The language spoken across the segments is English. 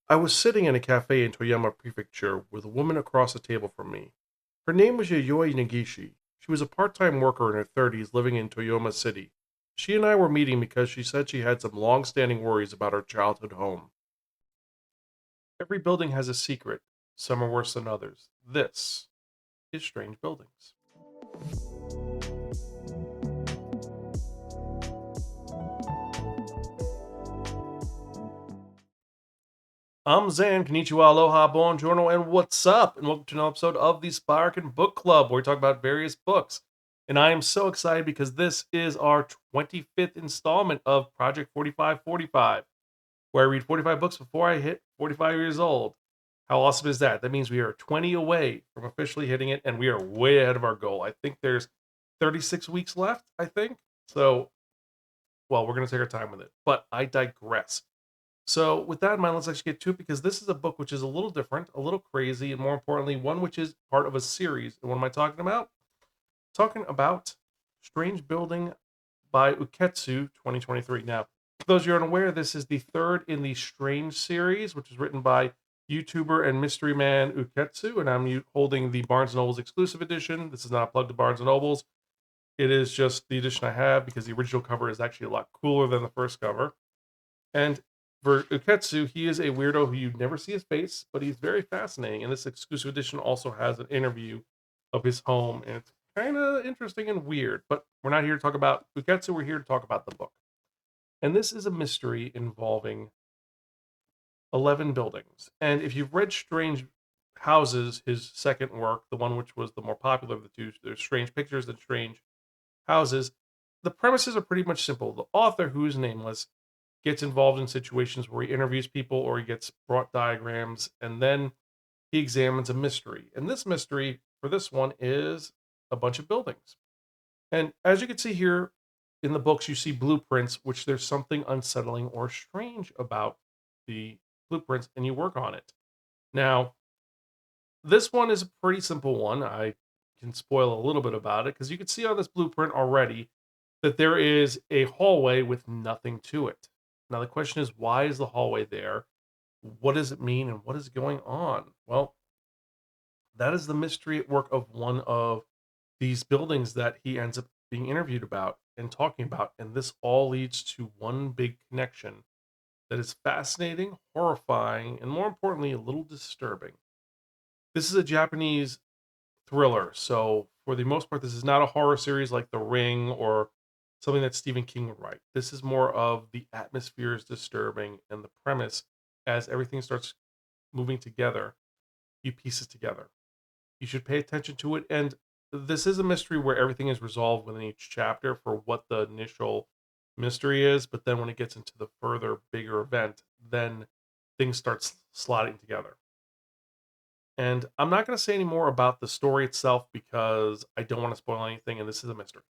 I was sitting in a cafe in Toyama Prefecture with a woman across the table from me. Her name was Yayoi Negishi. She was a part-time worker in her 30s living in Toyama City. She and I were meeting because she said she had some long-standing worries about her childhood home. Every building has a secret. Some are worse than others. This is Strange Buildings. I'm Zan, konnichiwa, aloha, buongiorno, and what's up? And welcome to another episode of the Spiraken Book Club, where we talk about various books. And I am so excited because this is our 25th installment of Project 4545, where I read 45 books before I hit 45 years old. How awesome is that? That means we are 20 away from officially hitting it, and we are way ahead of our goal. I think there's 36 weeks left, I think. So, well, we're going to take our time with it. But I digress. So, with that in mind, let's actually get to it because this is a book which is a little different, a little crazy, and more importantly, one which is part of a series. And what am I talking about? Talking about Strange Building by Uketsu 2023. Now, for those of you unaware, this is the third in the Strange series, which is written by YouTuber and mystery man Uketsu, and I'm holding the Barnes& Nobles exclusive edition. This is not a plug to Barnes& Nobles. It is just the edition I have because the original cover is actually a lot cooler than the first cover. And for Uketsu, he is a weirdo who you never see his face, but he's very fascinating. And this exclusive edition also has an interview of his home, and it's kind of interesting and weird. But we're not here to talk about Uketsu, we're here to talk about the book. And this is a mystery involving 11 buildings. And if you've read Strange Houses, his second work, the one which was the more popular of the two, there's Strange Pictures and Strange Houses, the premises are pretty much simple. The author, who is nameless, gets involved in situations where he interviews people or he gets brought diagrams, and then he examines a mystery. And this mystery for this one is a bunch of buildings. And as you can see here in the books, you see blueprints, which there's something unsettling or strange about the blueprints, and you work on it. Now, this one is a pretty simple one. I can spoil a little bit about it because you can see on this blueprint already that there is a hallway with nothing to it. Now, the question is, why is the hallway there? What does it mean and what is going on? Well, that is the mystery at work of one of these buildings that he ends up being interviewed about and talking about. And this all leads to one big connection that is fascinating, horrifying, and more importantly, a little disturbing. This is a Japanese thriller. So, for the most part, this is not a horror series like The Ring or something that Stephen King would write. This is more of the atmosphere is disturbing and the premise as everything starts moving together, you piece it together. You should pay attention to it. And this is a mystery where everything is resolved within each chapter for what the initial mystery is. But then when it gets into the further, bigger event, then things start slotting together. And I'm not going to say any more about the story itself because I don't want to spoil anything, and this is a mystery.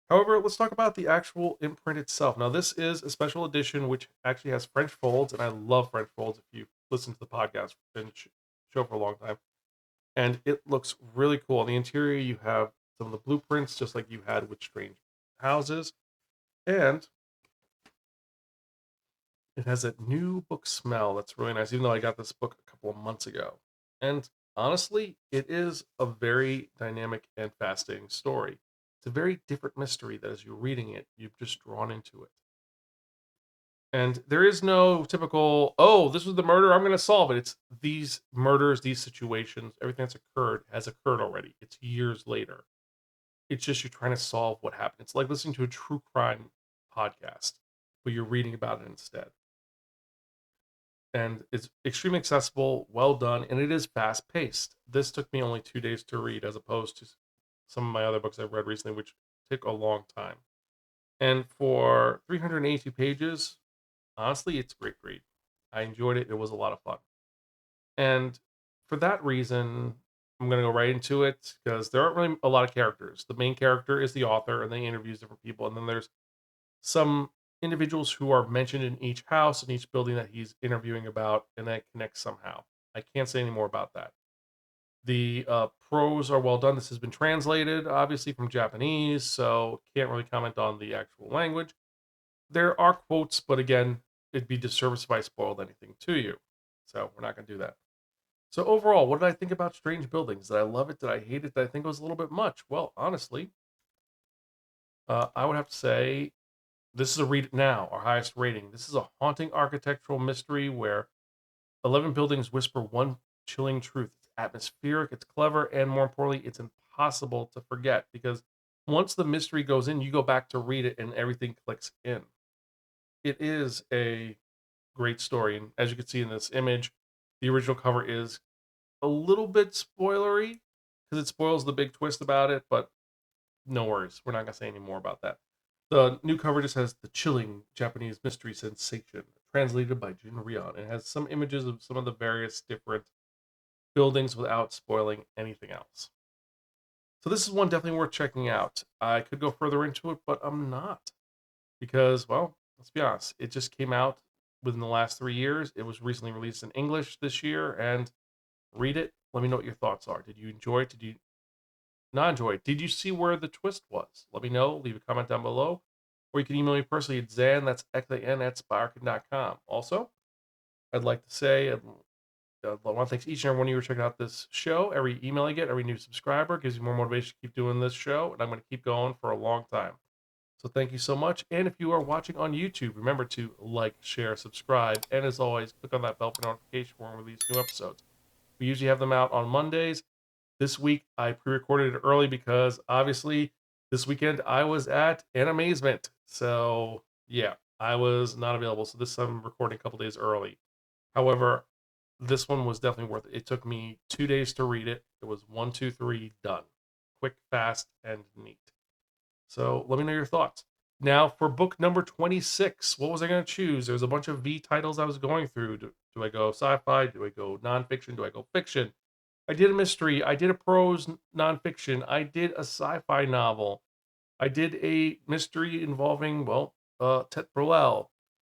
However, let's talk about the actual imprint itself. Now, this is a special edition which actually has French folds, and I love French folds if you listen to the podcast and show for a long time. And it looks really cool. On the interior, you have some of the blueprints, just like you had with Strange Houses. And it has a new book smell that's really nice, even though I got this book a couple of months ago. And honestly, it is a very dynamic and fascinating story. It's a very different mystery that as you're reading it, you've just drawn into it. And there is no typical, oh, this was the murder, I'm going to solve it. It's these murders, these situations, everything that's occurred has occurred already. It's years later. It's just you're trying to solve what happened. It's like listening to a true crime podcast, but you're reading about it instead. And it's extremely accessible, well done, and it is fast paced. This took me only 2 days to read, as opposed to some of my other books I've read recently, which took a long time. And for 382 pages, honestly, it's a great read. I enjoyed it. It was a lot of fun. And for that reason, I'm going to go right into it because there aren't really a lot of characters. The main character is the author, and they interviews different people. And then there's some individuals who are mentioned in each house and each building that he's interviewing about, and that connects somehow. I can't say any more about that. The prose are well done. This has been translated, obviously, from Japanese, so can't really comment on the actual language. There are quotes, but again, it'd be disservice if I spoiled anything to you. So we're not going to do that. So overall, what did I think about Strange Buildings? Did I love it? Did I hate it? Did I think it was a little bit much? Well, honestly, I would have to say this is a read it now, our highest rating. This is a haunting architectural mystery where 11 buildings whisper one chilling truth. It's atmospheric, it's clever, and more importantly, it's impossible to forget because once the mystery goes in, you go back to read it and everything clicks in. It is a great story. And as you can see in this image, the original cover is a little bit spoilery because it spoils the big twist about it, but no worries. We're not going to say any more about that. The new cover just has the chilling Japanese mystery sensation, translated by Jin Rion, and has some images of some of the various different buildings without spoiling anything else. So this is one definitely worth checking out. I could go further into it, but I'm not because, well, let's be honest, it just came out within the last 3 years. It was recently released in English this year, and read it. Let me know what your thoughts are. Did you enjoy it? Did you not enjoy it? Did you see where the twist was? Let me know. Leave a comment down below. Or you can email me personally at Zan, that's X-A-N, at Spiraken.com. Also, I'd like to say, I want to thank each and every one of you for checking out this show. Every email I get, every new subscriber gives me more motivation to keep doing this show, and I'm going to keep going for a long time. So thank you so much. And if you are watching on YouTube, remember to like, share, subscribe, and as always, click on that bell for notification when we release new episodes. We usually have them out on Mondays. This week, I pre-recorded it early because obviously this weekend I was at an amazement. So yeah, I was not available. So this I'm recording a couple days early. However, this one was definitely worth it. It took me 2 days to read it. It was 1, 2, 3, done. Quick, fast, and neat. So let me know your thoughts. Now for book number 26, what was I going to choose? There's a bunch of V titles I was going through. Do I go sci-fi? Do I go nonfiction? Do I go fiction? I did a mystery. I did a prose nonfiction. I did a sci-fi novel. I did a mystery involving, well, Tet Burrell.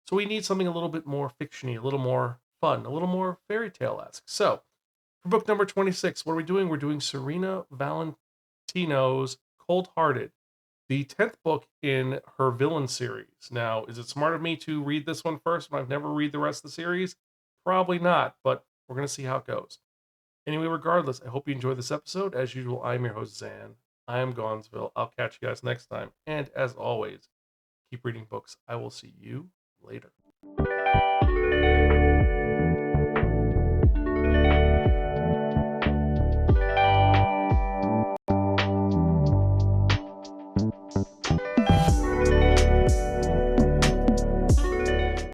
So we need something a little bit more fictiony, a little more fun, a little more fairy tale-esque. So for book number 26, what are we doing? We're doing Serena Valentino's Cold Hearted, the 10th book in her villain series. Now, is it smart of me to read this one first when I've never read the rest of the series? Probably not, but we're going to see how it goes. Anyway, regardless, I hope you enjoyed this episode. As usual, I'm your host, Zan. I am Gonzville. I'll catch you guys next time. And as always, keep reading books. I will see you later.